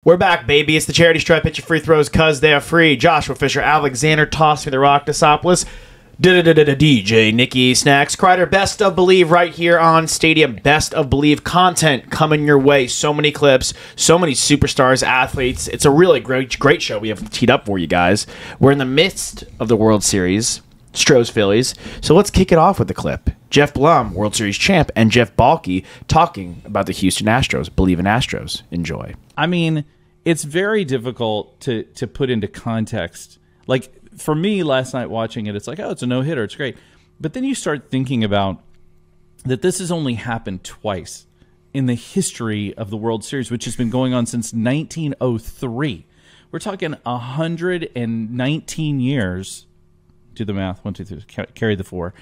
We're back, baby. It's the charity stripe. Hit your free throws because they are free. Joshua Fisher, Alexander, Toss Me the Rock, Desopoulos, DJ, Nikki, Snacks, Kreider. Best of Bleav right here on Stadium. Best of Bleav content coming your way. So many clips, so many superstars, athletes. It's a really great show we have teed up for you guys. We're in the midst of the World Series. Astros Phillies. So let's kick it off with the clip. Jeff Blum, World Series champ, and Jeff Balke talking about the Houston Astros. Bleav in Astros. Enjoy. I mean, it's very difficult to put into context. Like, for me, last night watching it, it's like, oh, it's a no-hitter. It's great. But then you start thinking about that this has only happened twice in the history of the World Series, which has been going on since 1903. We're talking 119 years. Do the math. 1, 2, 3. Carry the 4.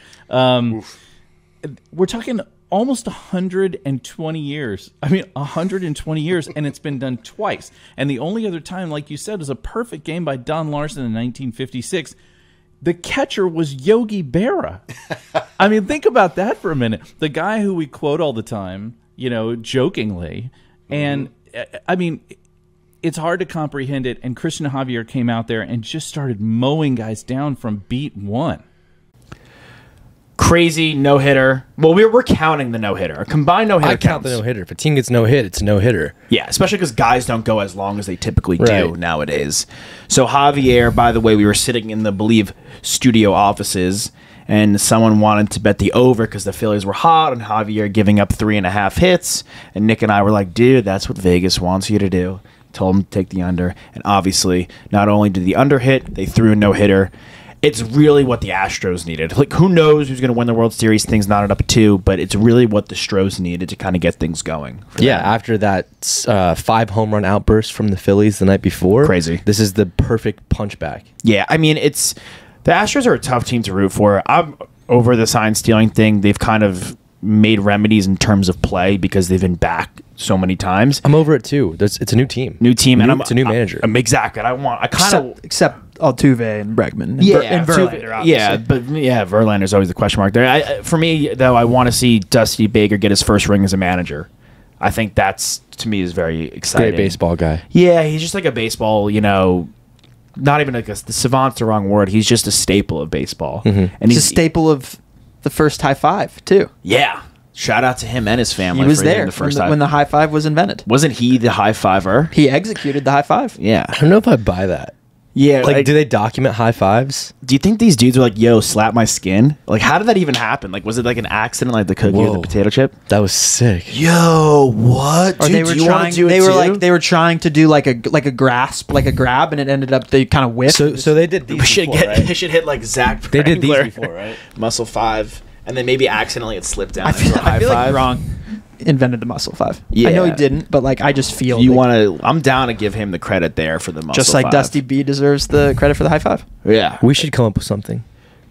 We're talking almost 120 years. I mean, 120 years, and it's been done twice. And the only other time, like you said, is a perfect game by Don Larson in 1956. The catcher was Yogi Berra. I mean, think about that for a minute. The guy who we quote all the time, you know, jokingly. And, I mean, it's hard to comprehend it. And Christian Javier came out there and just started mowing guys down from beat one. Crazy no-hitter. Well, we're counting the no-hitter. A combined no-hitter I count the no-hitter. If a team gets no-hit, it's a no-hitter. Yeah, especially because guys don't go as long as they typically do nowadays. So Javier, by the way, we were sitting in the Bleav studio offices, and someone wanted to bet the over because the Phillies were hot, and Javier giving up 3.5 hits. And Nick and I were like, dude, that's what Vegas wants you to do. Told him to take the under. And obviously, not only did the under hit, they threw a no-hitter. It's really what the Astros needed. Like, who knows who's going to win the World Series? Things knotted up too, but it's really what the Astros needed to kind of get things going. Yeah, after that 5 home run outburst from the Phillies the night before. Crazy. This is the perfect punchback. Yeah, I mean, the Astros are a tough team to root for. I'm over the sign stealing thing. They've kind of made remedies in terms of play because they've been back so many times. I'm over it too. It's a new team. And it's a new manager. Exactly. Except Altuve and Bregman. And Verlander, obviously. Yeah, but Verlander's always the question mark there. For me, though, I want to see Dusty Baker get his first ring as a manager. I think that's, to me, is very exciting. Great baseball guy. Yeah, he's just like a baseball, not even like the savant's the wrong word. He's just a staple of baseball. And he's a staple of the first high five, too. Yeah. Shout out to him and his family. He was for there the first when the high five was invented. Wasn't he the high fiver? He executed the high five. Yeah. I don't know if I buy that. Yeah. Like, do they document high fives? Do you think these dudes were like, yo, slap my skin? Like, how did that even happen? Like, was it like an accident, like the cookie or the potato chip? That was sick. Yo, what? Or Dude, they were trying to do like a grab, and it ended up they kind of whiffed. So they did these They should hit like Zach Wrangler. They did these before, right? Muscle 5. And then maybe accidentally it slipped down. I feel like five. Gronk invented the muscle 5. Yeah. I know he didn't, but like I just feel I'm down to give him the credit there for the muscle just like 5. Dusty B deserves the credit for the high five. Yeah. We should come up with something.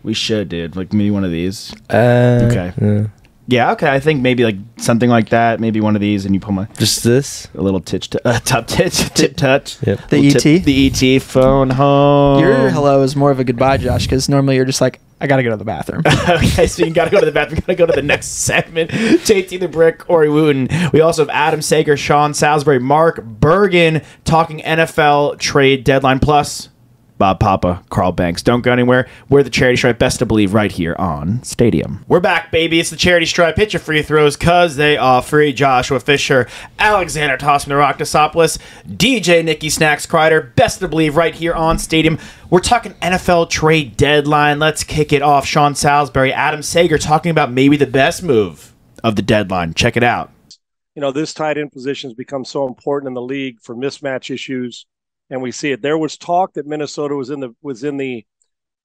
We should, dude. Like maybe one of these. Okay. Yeah, okay. I think maybe like something like that. Maybe one of these, and you pull just this a little tip touch. Yep. The ET phone home. Your hello is more of a goodbye, Josh, because normally you're just like, I gotta go to the bathroom. Okay, so you gotta go to the bathroom. You gotta go to the next segment. JT the Brick, Corey Wooten. We also have Adam Sager, Sean Salisbury, Mark Bergen talking NFL trade deadline plus. Bob Papa, Carl Banks. Don't go anywhere. We're the Charity Stripe. Best to Bleav right here on Stadium. We're back, baby. It's the Charity Stripe. Hit your free throws because they are free. Joshua Fisher, Alexander Toss Me the Rock, Desopoulos, DJ Nikki Snacks Kreider. Best to Bleav right here on Stadium. We're talking NFL trade deadline. Let's kick it off. Sean Salisbury, Adam Sager talking about maybe the best move of the deadline. Check it out. This tight end position has become so important in the league for mismatch issues. And we see it. There was talk that Minnesota was in the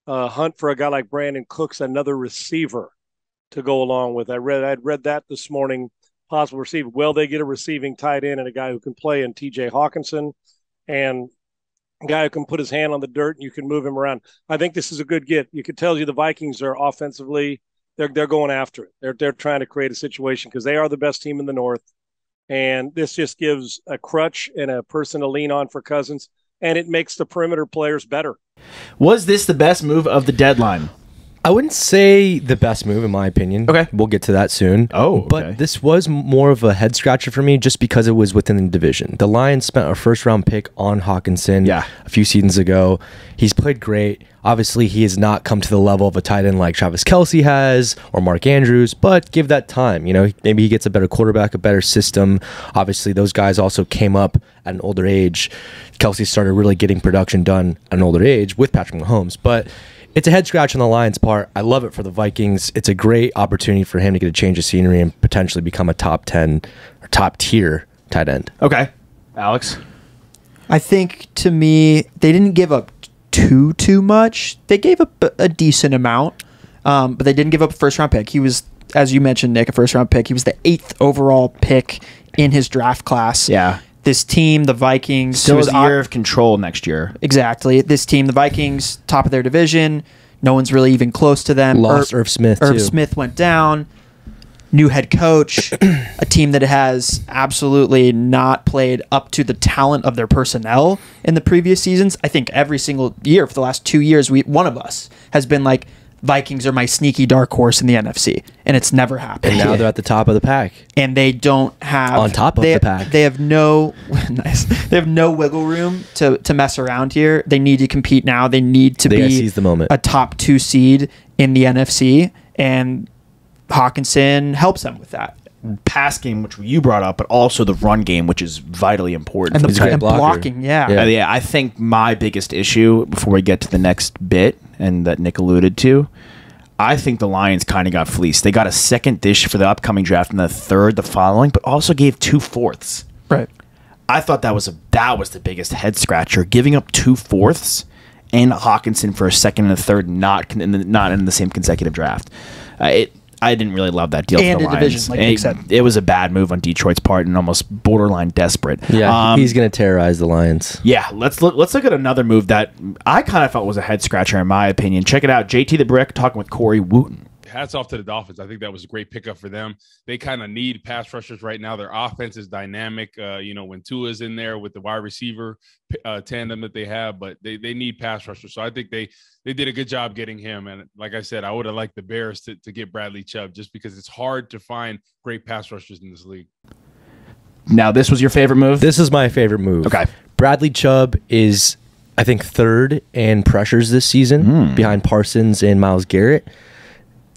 hunt for a guy like Brandon Cooks, another receiver to go along with. I'd read that this morning. Possible receiver. Well, they get a receiving tight end and a guy who can play in T.J. Hawkinson, and a guy who can put his hand on the dirt and you can move him around. I think this is a good get. You could tell you the Vikings are offensively they're going after it. They're trying to create a situation because they are the best team in the North. And this just gives a crutch and a person to lean on for Cousins, and it makes the perimeter players better. Was this the best move of the deadline? I wouldn't say the best move in my opinion. Okay. We'll get to that soon. Oh, okay. But this was more of a head scratcher for me just because it was within the division. The Lions spent a first round pick on Hawkinson a few seasons ago. He's played great. Obviously, he has not come to the level of a tight end like Travis Kelce has or Mark Andrews, but give that time. You know, maybe he gets a better quarterback, a better system. Obviously, those guys also came up at an older age. Kelce started really getting production done at an older age with Patrick Mahomes, but it's a head scratch on the Lions' part. I love it for the Vikings. It's a great opportunity for him to get a change of scenery and potentially become a top 10 or top tier tight end. Okay. Alex? I think, to me, they didn't give up too much. They gave up a decent amount, but they didn't give up a first-round pick. He was, as you mentioned, Nick, a first-round pick. He was the 8th overall pick in his draft class. Yeah. This team, the Vikings... Still has a year of control next year. Exactly. This team, the Vikings, top of their division. No one's really even close to them. Lost Irv Smith, too. Irv Smith went down. New head coach. A team that has absolutely not played up to the talent of their personnel in the previous seasons. I think every single year for the last 2 years, one of us has been like, Vikings are my sneaky dark horse in the NFC, and it's never happened. And now they're at the top of the pack. And they don't have on top of the pack. They have no nice. They have no wiggle room to mess around here. They need to compete now. They need to be seize the moment. A top 2 seed in the NFC, and Hawkinson helps them with that. Pass game, which you brought up, but also the run game, which is vitally important. And the blocking, yeah. I think my biggest issue, before we get to the next bit, and that Nick alluded to, I think the Lions kind of got fleeced. They got a second dish for the upcoming draft and the third the following, but also gave 2 fourths. Right. I thought that was the biggest head scratcher, giving up 2 fourths and Hawkinson for a second and a third, not in the same consecutive draft. I didn't really love that deal and for the Lions. Division, like Nick said. It was a bad move on Detroit's part and almost borderline desperate. Yeah, he's going to terrorize the Lions. Yeah, let's look at another move that I kind of felt was a head scratcher in my opinion. Check it out, JT the Brick talking with Corey Wooten. Hats off to the Dolphins. I think that was a great pickup for them. They kind of need pass rushers right now. Their offense is dynamic. When Tua's in there with the wide receiver tandem that they have, but they need pass rushers. So I think they did a good job getting him. And like I said, I would have liked the Bears to get Bradley Chubb just because it's hard to find great pass rushers in this league. Now, this was your favorite move? This is my favorite move. Okay. Bradley Chubb is, I think, 3rd in pressures this season behind Parsons and Myles Garrett.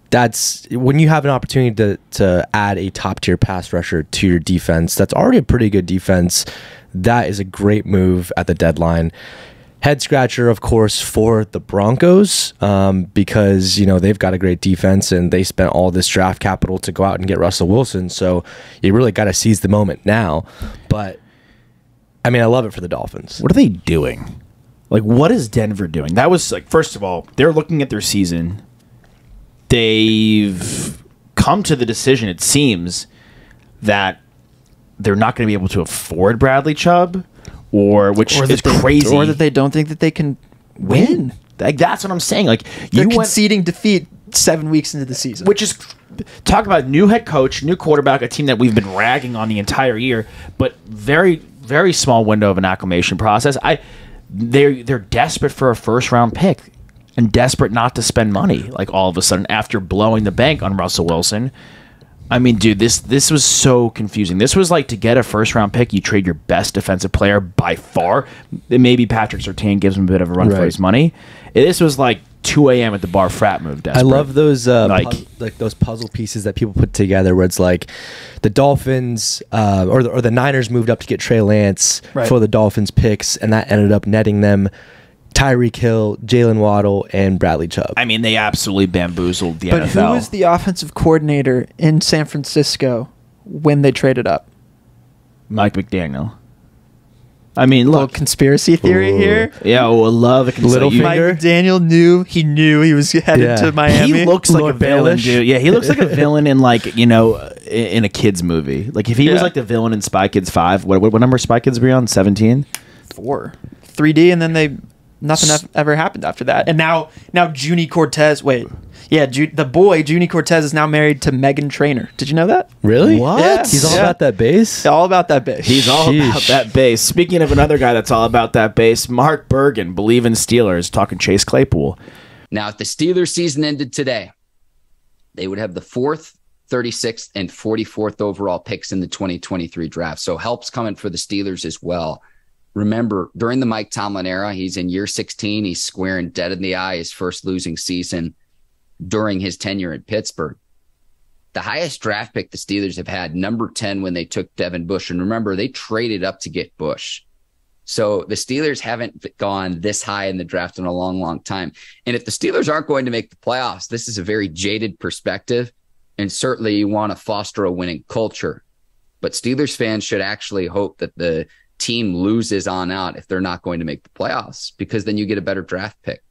That's when you have an opportunity to add a top tier pass rusher to your defense. That's already a pretty good defense. That is a great move at the deadline. Head scratcher, of course, for the Broncos because they've got a great defense and they spent all this draft capital to go out and get Russell Wilson. So you really got to seize the moment now. But I mean, I love it for the Dolphins. What are they doing? Like, what is Denver doing? That was like, first of all, they're looking at their season. They've come to the decision, it seems, that they're not going to be able to afford Bradley Chubb, which is crazy. Or that they don't think that they can win. Like, that's what I'm saying. Like, they're conceding defeat 7 weeks into the season. Which is, talk about new head coach, new quarterback, a team that we've been ragging on the entire year, but very, very small window of an acclimation process. They're desperate for a first-round pick. And desperate not to spend money, like all of a sudden after blowing the bank on Russell Wilson. I mean, dude, this was so confusing. This was like to get a first-round pick, you trade your best defensive player by far. Maybe Patrick Surtain gives him a bit of a run for his money. This was like 2 a.m. at the bar frat move. Desperate. I love those those puzzle pieces that people put together where it's like the Dolphins or the Niners moved up to get Trey Lance for the Dolphins picks, and that ended up netting them Tyreek Hill, Jalen Waddle, and Bradley Chubb. I mean, they absolutely bamboozled the NFL. But who was the offensive coordinator in San Francisco when they traded up? Mike McDaniel. I mean, look. Little conspiracy theory here. Yeah, I love the Littlefinger. Mike McDaniel knew he was headed to Miami. He looks like a villain, dude. Yeah, he looks like a villain in in a kid's movie. Like if he was like the villain in Spy Kids 5. What number Spy Kids were you on? 17? 4. 3D, and then nothing ever happened after that. And now Junie Cortez. Wait, yeah, the boy Junie Cortez is now married to Megan Trainor. Did you know that? Really? What? Yeah. He's all about that bass. All about that bass. He's all about that bass. Speaking of another guy that's all about that bass, Mark Bergen, Bleav in Steelers, talking Chase Claypool. Now, if the Steelers season ended today, they would have the 4th, 36th, and 44th overall picks in the 2023 draft. So help's coming for the Steelers as well. Remember, during the Mike Tomlin era, he's in year 16. He's squaring dead in the eye his first losing season during his tenure at Pittsburgh. The highest draft pick the Steelers have had, number 10, when they took Devin Bush. And remember, they traded up to get Bush. So the Steelers haven't gone this high in the draft in a long, long time. And if the Steelers aren't going to make the playoffs, this is a very jaded perspective. And certainly you want to foster a winning culture. But Steelers fans should actually hope that the team loses on out if they're not going to make the playoffs, because then you get a better draft pick.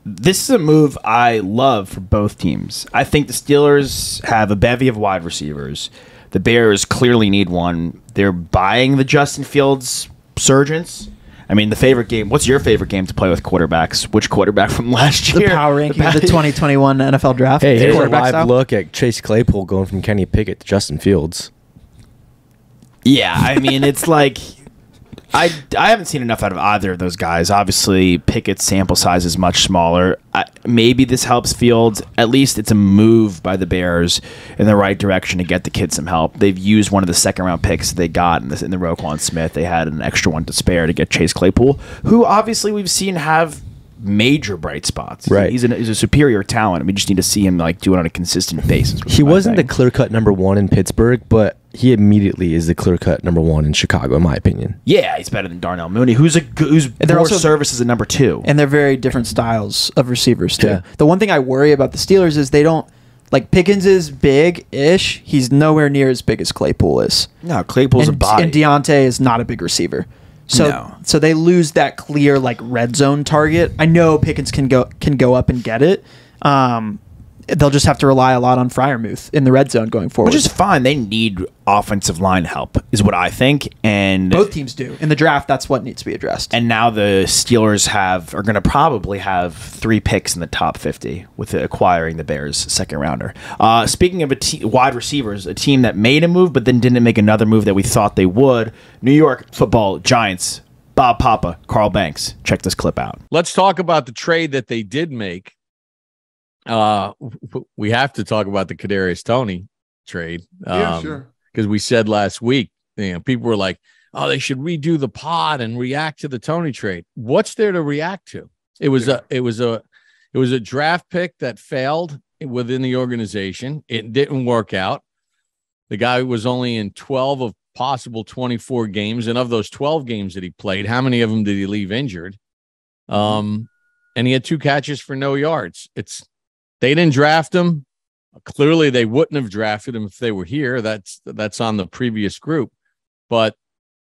This is a move I love for both teams. I think the Steelers have a bevy of wide receivers. The Bears clearly need one. They're buying the Justin Fields surgence. I mean, the favorite game. What's your favorite game to play with quarterbacks? Which quarterback from last year? The power ranking of the 2021 NFL draft. Hey, here's a Quarterback live style. look at Chase Claypool going from Kenny Pickett to Justin Fields. Yeah, I mean, it's like I haven't seen enough out of either of those guys. Obviously, Pickett's sample size is much smaller. Maybe this helps Fields. At least it's a move by the Bears in the right direction to get the kid some help. They've used one of the second-round picks they got in the Roquan Smith. They had an extra one to spare to get Chase Claypool, who obviously we've seen have major bright spots. Right. He's a superior talent. We just need to see him like do it on a consistent basis. He wasn't the clear-cut number 1 in Pittsburgh, but he immediately is the clear-cut number 1 in Chicago, in my opinion. Yeah, he's better than Darnell Mooney, who's more also service as a number 2. And they're very different styles of receivers, too. Yeah. The one thing I worry about the Steelers is they don't, like, Pickens is big-ish. He's nowhere near as big as Claypool is. No, Claypool's a body. And Deontay is not a big receiver. So they lose that clear, like, red zone target. I know Pickens can go up and get it. They'll just have to rely a lot on Freiermuth in the red zone going forward. Which is fine. They need offensive line help, is what I think. And both teams do. In the draft, that's what needs to be addressed. And now the Steelers are going to probably have 3 picks in the top 50 with acquiring the Bears' second rounder. Speaking of wide receivers, a team that made a move but then didn't make another move that we thought they would, New York Football Giants, Bob Papa, Carl Banks. Check this clip out. Let's talk about the trade that they did make. We have to talk about the Kadarius Toney trade. Yeah, sure. Because we said last week, people were like, "Oh, they should redo the pod and react to the Toney trade." What's there to react to? It was a draft pick that failed within the organization. It didn't work out. The guy was only in 12 of possible 24 games, and of those 12 games that he played, how many of them did he leave injured? And he had 2 catches for no yards. They didn't draft him. Clearly, they wouldn't have drafted him if they were here. That's on the previous group. But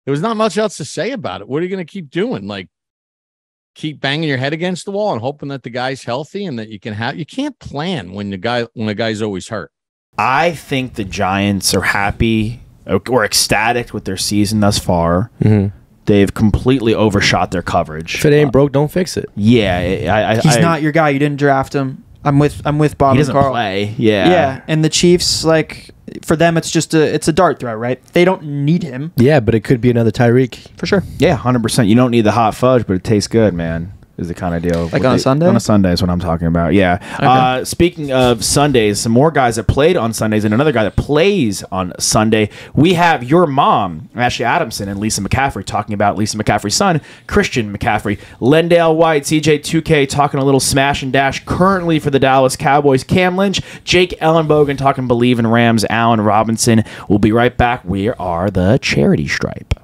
there was not much else to say about it. What are you going to keep doing? Like, keep banging your head against the wall and hoping that the guy's healthy and that you can't plan when a guy's always hurt. I think the Giants are happy or ecstatic with their season thus far. Mm-hmm. They've completely overshot their coverage. If it ain't broke, don't fix it. Yeah, He's not your guy. You didn't draft him. I'm with Bob and Carl. Play. Yeah. Yeah, and the Chiefs, like, for them, it's just a dart throw, right? They don't need him. Yeah, but it could be another Tyreek. For sure. Yeah, 100%. You don't need the hot fudge, but it tastes good, man. Is the kind of deal. Like on a Sunday? On a Sunday is what I'm talking about, yeah. Okay. Speaking of Sundays, some more guys that played on Sundays and another guy that plays on Sunday. We have your mom, Ashley Adamson, and Lisa McCaffrey talking about Lisa McCaffrey's son, Christian McCaffrey. Lendale White, CJ2K talking a little smash and dash currently for the Dallas Cowboys. Cam Lynch, Jake Ellenbogen talking Bleav in Rams. Allen Robinson. We'll be right back. We are the Charity Stripe.